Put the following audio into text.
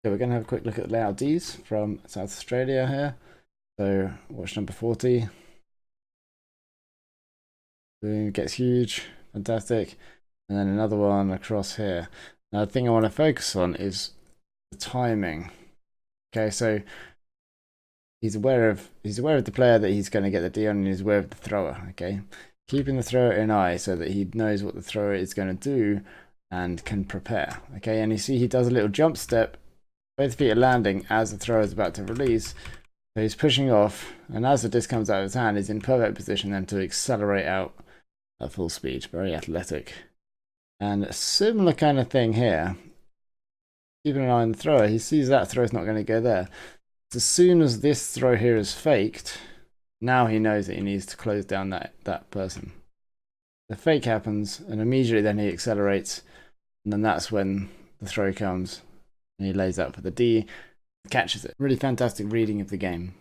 So we're going to have a quick look at the layout Ds from South Australia here. So watch number 40. Boom, gets huge, fantastic. And then another one across here. Now the thing I want to focus on is the timing. Okay, so he's aware of the player that he's going to get the D on, and he's aware of the thrower. Okay, keeping the thrower in eye so that he knows what the thrower is going to do and can prepare. Okay, and you see he does a little jump step. Both feet are landing as the thrower is about to release. So he's pushing off, and as the disc comes out of his hand, he's in perfect position then to accelerate out at full speed. Very athletic. And a similar kind of thing here. Keeping an eye on the thrower, he sees that throw's not going to go there. So as soon as this throw here is faked, now he knows that he needs to close down that person. The fake happens, and immediately then he accelerates, and then that's when the throw comes. And he lays out for the D, catches it. Really fantastic reading of the game.